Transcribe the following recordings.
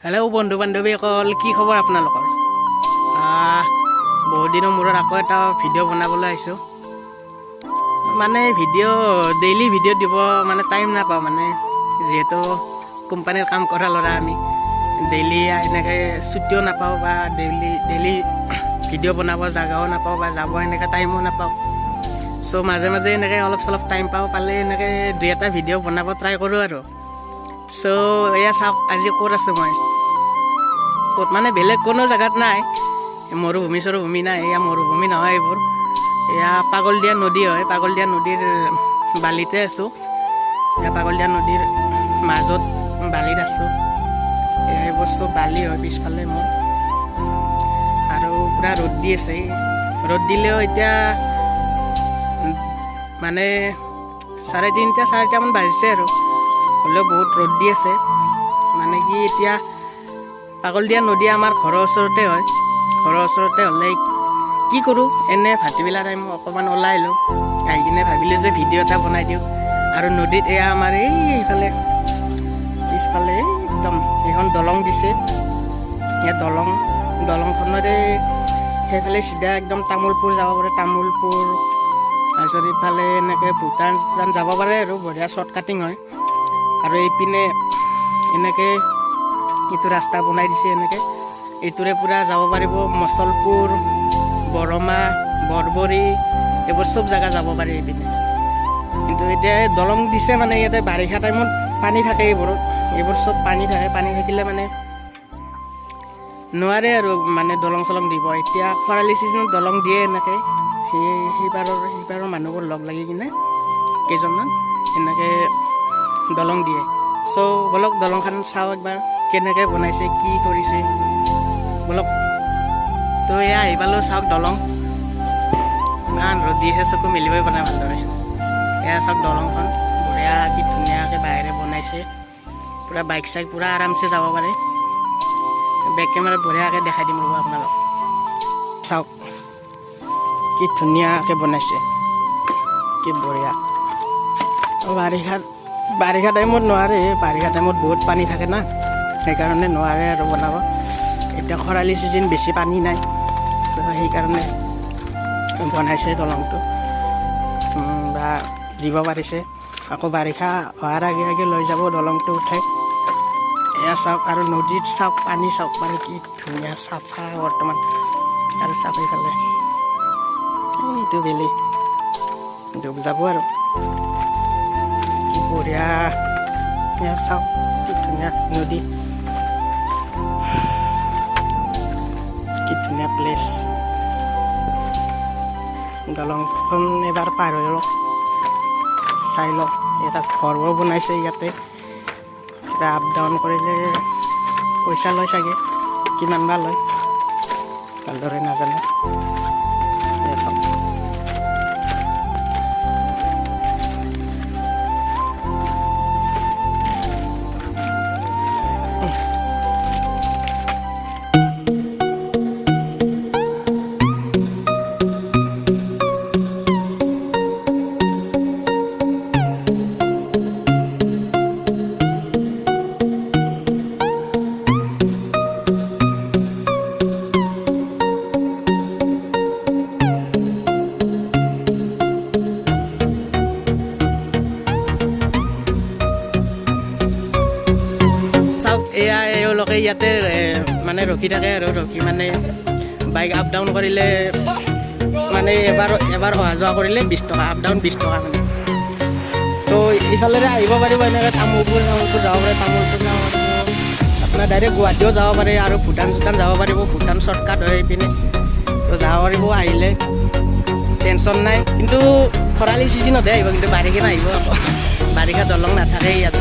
Hello' বন্ধু বান্ধৱীসকল, কি খবৰ আপোনালোকৰ? বহুত দিনৰ মূৰত আকৌ এটা ভিডিঅ' বনাবলৈ আহিছোঁ। মানে ডেইলি ভিডিঅ' দিব মানে টাইম নাপাওঁ, মানে যিহেতু কোম্পানীৰ কাম কৰা ল'ৰা আমি ডেইলি এনেকৈ ছুটিও নাপাওঁ বা ডেইলি ভিডিঅ' বনাব জেগাও নাপাওঁ বা যাব এনেকৈ টাইমো নাপাওঁ। চ' মাজে মাজে এনেকৈ অলপ চলপ টাইম পালে এনেকৈ দুই এটা ভিডিঅ' বনাব ট্ৰাই কৰোঁ আৰু। চ' এয়া চাওক, আজি ক'ত আছোঁ মই। ক'ত মানে বেলেগ কোনো জেগাত নাই, মৰুভূমি নাই, এয়া মৰুভূমি নহয় এইবোৰ, এয়া পাগলদিয়া নদী হয়। পাগলদিয়া নদীৰ বালিতে আছোঁ। এয়া পাগলদিয়া নদীৰ মাজত বালিত আছোঁ। এইবোৰ চব বালি হয় পিছফালে মোৰ, আৰু পূৰা ৰ'দ দি আছে। ৰ'দ দিলেও এতিয়া মানে 3:30 4টামান বাজিছে আৰু, হ'লেও বহুত ৰ'দ দি আছে। মানে কি, এতিয়া পাগলদিয়া নদী আমাৰ ঘৰৰ ওচৰতে হয়। ঘৰৰ ওচৰতে হ'লে কি কৰোঁ, এনে ভাটিবেলা টাইম অকণমান ওলাই আহিলোঁ, আহি কিনে ভাবিলোঁ যে ভিডিঅ' এটা বনাই দিওঁ। আৰু নদীত এয়া আমাৰ এইফালে পিছফালে একদম এখন দলং দিছে। ইয়াত দলংখনৰে সেইফালে চিধা একদম তামোলপুৰ যাব পাৰে, তামোলপুৰ, তাৰপিছত ইফালে এনেকৈ ভূটান যাব পাৰে আৰু বঢ়িয়া শ্বৰ্ট কাটিং হয়। আৰু এইপিনে এনেকৈ এইটো ৰাস্তা বনাই দিছে, এনেকৈ এইটোৰে পূৰা যাব পাৰিব মচলপুৰ, বৰমা, বৰবৰী, এইবোৰ চব জেগা যাব পাৰি এইপিনে। কিন্তু এতিয়া দলং দিছে মানে ইয়াতে বাৰিষা টাইমত পানী থাকে, এইবোৰ চব পানী থাকে। পানী থাকিলে মানে নোৱাৰে আৰু মানে দলং চলং দিব। এতিয়া খৰালি ছিজনত দলং দিয়ে এনেকৈ, সেইবাৰৰ মানুহবোৰ লগ লাগি কিনে কেইজনমান এনেকৈ দলং দিয়ে। চ' বলক দলংখন চাওঁ একবাৰ, কেনেকৈ বনাইছে, কি কৰিছে বলক। তো এয়া আহি পালোঁ, চাওক দলং। ইমান ৰ'দ দিছে, চকু মেলিবই পৰা নাই ভালদৰে। এয়া চাওক দলংখন, বঢ়িয়া কি ধুনীয়াকৈ বাহিৰে বনাইছে। পূৰা বাইক চাইক পূৰা আৰামছে যাব পাৰে। বেক কেমেৰাত বঢ়িয়াকৈ দেখাই দিম ৰ'ব আপোনালোক। চাওক কি ধুনীয়াকৈ বনাইছে, কি বঢ়িয়া। বাৰিষা টাইমত নোৱাৰে, বাৰিষা টাইমত বহুত পানী থাকে না, সেইকাৰণে নোৱাৰে আৰু বনাব। এতিয়া খৰালি ছিজন, বেছি পানী নাই, সেইকাৰণে বনাইছে দলংটো বা দিব পাৰিছে। আকৌ বাৰিষা হোৱাৰ আগে আগে লৈ যাব দলংটো উঠাই। এয়া চাওক, আৰু নদীত চাওক, পানী চাওক, মানে কি ধুনীয়া চাফা বৰ্তমান। আৰু চাওক এইফালে এইটো বেলি ডুব যাব আৰু, কি বঢ়িয়া। এয়া চাওক কি ধুনীয়া নদী, কি ধুনীয়া প্লেচ। দলংখন এবাৰ পাৰ হৈ লওক, চাই লওক। এটা ঘৰবোৰ বনাইছে ইয়াতে, আপ ডাউন কৰিলে পইচা লয় চাগে, কিমান বা লয় ভালদৰে নাজানো। চাওক এয়া এওঁলোকে ইয়াতে মানে ৰখি থাকে আৰু, ৰখি মানে বাইক আপ ডাউন কৰিলে মানে এবাৰ অহা যোৱা কৰিলে 20 টকা, আপ ডাউন 20 টকা মানে। তো ইফালেৰে আহিব পাৰিব, এনেকৈ তামোলপুৰ যাব পাৰে, তামোলপুৰ যাব পাৰিব, আপোনাৰ ডাইৰেক্ট গুৱাহাটীও যাব পাৰে, আৰু ভূটান যাব পাৰিব। ভূটান শ্বৰ্টকাট হয় এইপিনে, তো যাব পাৰিব। আহিলে টেনশ্যন নাই, কিন্তু খৰালি ছিজনতহে আহিব, কিন্তু বাৰিষা নাহিব আকৌ। বাৰিষা দলং নাথাকে ইয়াত,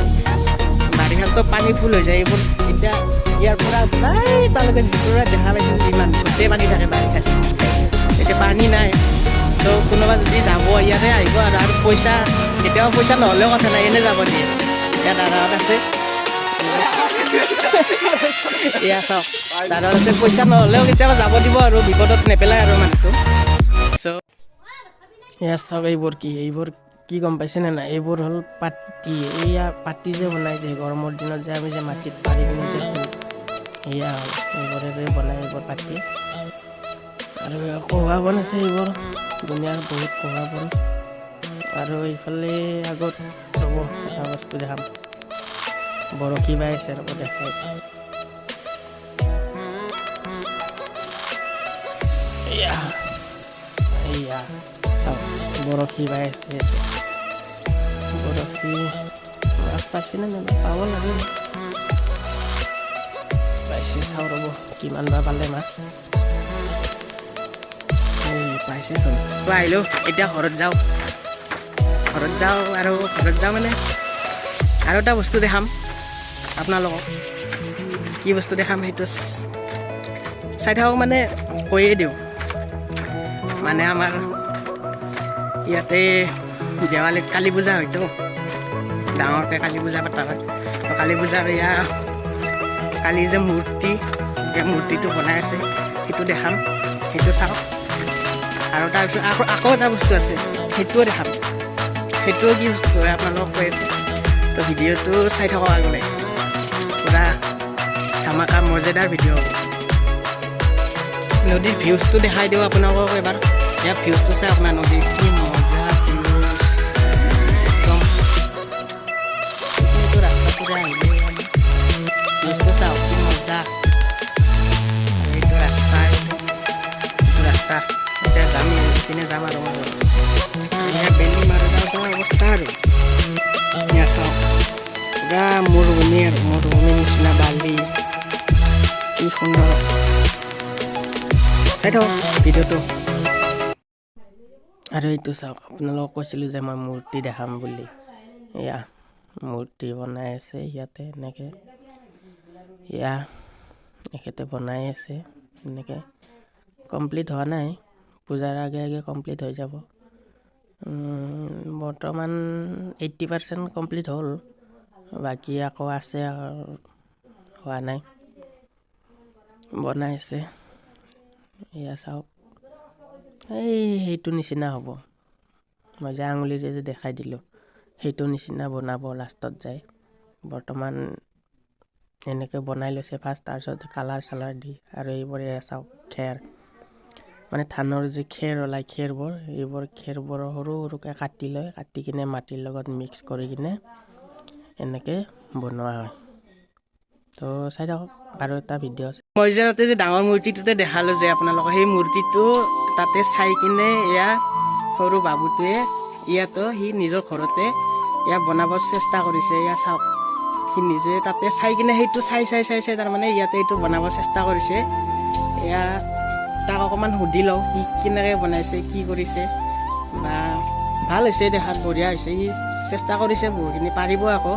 বাৰিষা চব পানী ফুল হৈ যায় এইবোৰ। এতিয়া ইয়াৰ পৰা প্ৰায় তালৈকে যিটো দেখা পাইছোঁ, যিমান গোটেই পানী থাকে বাৰিষাত। এতিয়া পানী নাই, তো কোনোবা যদি যাব ইয়াতে আহিব আৰু পইচা, কেতিয়াবা পইচা নহ'লেও কথা নাই, এনেই যাব দিয়ে। এতিয়া দাদাহঁত আছে, এয়া চাওক দাদাহঁত আছে, পইচা নহ'লেও কেতিয়াবা যাব দিব আৰু, বিপদত নেপেলায় আৰু মানুহটো। চ' এয়া চাওক, এইবোৰ কি গম পাইছেনে নাই? এইবোৰ হ'ল পাতি। এয়া পাতি যে বনাই যে গৰমৰ দিনত যে আমি যে মাটিত পাৰি কিনে যে এয়া এইবোৰেৰে বনাই এইবোৰ পাতি আৰু কহা বন আছে এইবোৰ দুনিয়াৰ বহুত কহা বন আৰু এইফালে আগত ৰ'ব এটা বস্তু দেখাম বৰশী বাই আছে ৰ'ব দেখাই আছে এয়া এয়া চাওক বৰশী বাই আছে বৰশী মাছ পাইছে নে পাব লাগে পাইছে চাওঁ ৰ'ব কিমান বা পালে মাছ এই পাইছেচোন তো আহিলোঁ এতিয়া ঘৰত যাওঁ আৰু ঘৰত যাওঁ মানে আৰু এটা বস্তু দেখাম আপোনালোকক কি বস্তু দেখাম সেইটো চাই থাকক মানে কৈয়ে দিওঁ মানে আমাৰ ইয়াতে দেৱালীত কালী পূজা হয়তো ডাঙৰকৈ কালী পূজা পতা হয় তো কালী পূজাৰ এয়া কালিৰ যে মূৰ্তি সেই মূৰ্তিটো বনাই আছে সেইটো দেখাম সেইটো চাওক আৰু তাৰপিছত আকৌ এটা বস্তু আছে সেইটোও দেখাম সেইটোও কি বস্তু হয় আপোনালোকক কৈ আছে তো ভিডিঅ'টো চাই থাকক আগলৈ পূৰা ধামাকা মজেদাৰ ভিডিঅ' হ'ব নদীৰ ভিউজটো দেখাই দিওঁ আপোনালোকক এবাৰ ইয়াৰ ভিউজটো চাই আপোনাৰ নদীৰ কি মজা ভিউজ একদম এইটো ৰাস্তা পূৰা আহিলে ভিউজটো চাওক কি মজা এইটো ৰাস্তা এতিয়া যাম পিনে যাম আৰু বেলি মাৰি যাওঁ অৱস্থা আৰু এতিয়া চাওক পূৰা মৰুভূমি আৰু মৰুভূমিৰ নিচিনা বালি কি সুন্দৰ চাই থাকক ভিডিঅ'টো আৰু এইটো চাওক আপোনালোকক কৈছিলোঁ যে মই মূৰ্তি দেখাম বুলি এয়া মূৰ্তি বনাই আছে ইয়াতে এনেকৈ এয়া এখেতে বনাই আছে এনেকৈ কমপ্লিট হোৱা নাই পূজাৰ আগে আগে কমপ্লিট হৈ যাব বৰ্তমান 80% কমপ্লিট হ'ল বাকী আকৌ আছে হোৱা নাই বনাই আছে এয়া চাওক সেইটো নিচিনা হ'ব মই যে আঙুলিৰে যে দেখাই দিলোঁ সেইটো নিচিনা বনাব লাষ্টত যায় বৰ্তমান এনেকৈ বনাই লৈছে ফাৰ্ষ্ট তাৰপিছত কালাৰ চালাৰ দি আৰু এইবোৰ এয়া চাওক খেৰ মানে ধানৰ যে খেৰ ওলায় খেৰবোৰ এইবোৰ খেৰবোৰ সৰু সৰুকৈ কাটি লয় কাটি কিনে মাটিৰ লগত মিক্স কৰি কিনে এনেকৈ বনোৱা হয় তো চাই থাকক আৰু এটা ভিডিঅ' আছে মই যে তাতে যে ডাঙৰ মূৰ্তিটোতে দেখালোঁ যে আপোনালোকক সেই মূৰ্তিটো তাতে চাই কিনে এয়া সৰু বাবুটোৱে ইয়াতো সি নিজৰ ঘৰতে এয়া বনাব চেষ্টা কৰিছে এয়া চাওক সি নিজে তাতে চাই কিনে সেইটো চাই তাৰমানে ইয়াতে এইটো বনাব চেষ্টা কৰিছে এয়া তাক অকণমান সুধি লওঁ সি কেনেকৈ বনাইছে কি কৰিছে বা ভাল হৈছে দেখাত বঢ়িয়া হৈছে সি চেষ্টা কৰিছে বহুখিনি পাৰিব আকৌ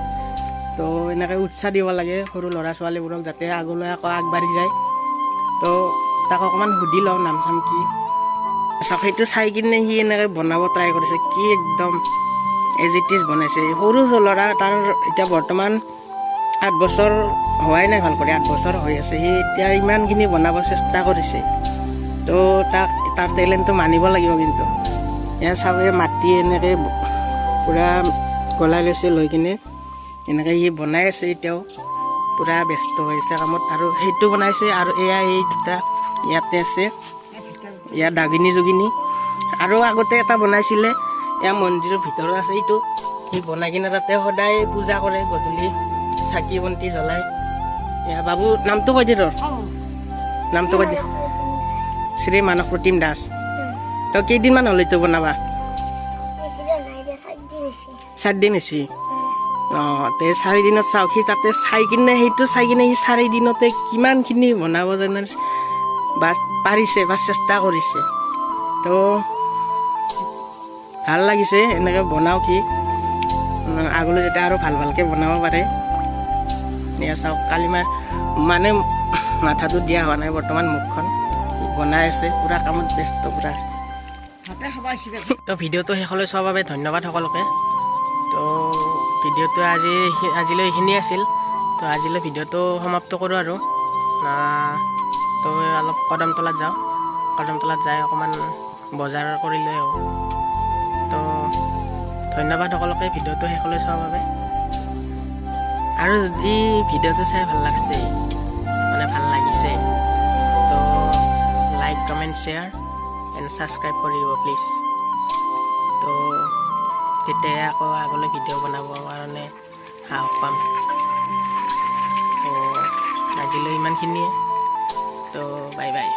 তো এনেকৈ উৎসাহ দিব লাগে সৰু ল'ৰা ছোৱালীবোৰক যাতে আগলৈ আকৌ আগবাঢ়ি যায় তো তাক অকণমান সুধি লওঁ নাম চাম কি চাওক সেইটো চাই কিনে সি এনেকৈ বনাব ট্ৰাই কৰিছে কি একদম এজ ইট ইজ বনাইছে সৰু ল'ৰা তাৰ এতিয়া বৰ্তমান 8 বছৰ হোৱাই নাই ভাল কৰি 8 বছৰ হৈ আছে সি এতিয়া ইমানখিনি বনাব চেষ্টা কৰিছে তো তাৰ টেলেণ্টটো মানিব লাগিব কিন্তু এয়া চাব মাটি এনেকৈ পূৰা গলাই লৈছে লৈ কিনে এনেকৈ সি বনাই আছে এতিয়াও পূৰা ব্যস্ত হৈছে কামত আৰু সেইটো বনাইছে আৰু এয়া এই দুটা ইয়াতে আছে এয়া দাগিনী যোগিনী আৰু আগতে এটা বনাইছিলে এয়া মন্দিৰৰ ভিতৰত আছে এইটো সি বনাই কিনে তাতে সদায় পূজা কৰে গধূলি চাকি বন্তি জ্বলাই এয়া বাবু নামটো কৈ দে তোৰ নামটো কৈ দে শ্ৰী মানস প্ৰতিম দাস তই কেইদিনমান হ'ল এইটো বনাবা 4 দিন হৈছে অঁ তে 4 দিনত চাওক সি তাতে চাই কিনে সেইটো চাই কিনে সি 4 দিনতে কিমানখিনি বনাব জানে বা পাৰিছে বা চেষ্টা কৰিছে তো ভাল লাগিছে এনেকৈ বনাওঁ কি আগলৈ যাতে আৰু ভালকৈ বনাব পাৰে এয়া চাওক কালিমাৰ মানে মাথাটো দিয়া হোৱা নাই বৰ্তমান মুখখন বনাই আছে পূৰা কামত ব্যস্ত পূৰা তো ভিডিঅ'টো শেষলৈ চোৱাৰ বাবে ধন্যবাদ সকলোকে তো ভিডিঅ'টো আজিলৈ এইখিনি আছিল তো আজিলৈ ভিডিঅ'টো সমাপ্ত কৰোঁ আৰু তো অলপ কদমতলাত যাওঁ কদমতলাত যাই অকণমান বজাৰ কৰি লৈ আহোঁ তো ধন্যবাদ সকলোকে ভিডিঅ'টো শেষলৈ চোৱাৰ বাবে আৰু যদি ভিডিঅ'টো চাই ভাল লাগছে মানে ভাল শ্বেয়াৰ এণ্ড ছাবস্ক্ৰাইব কৰি দিব প্লিজ। তো তেতিয়াহে আকৌ আগলৈ ভিডিঅ' বনাবৰ কাৰণে সাহস পাম। তো আজিলৈ ইমানখিনিয়ে। তো বাই বাই।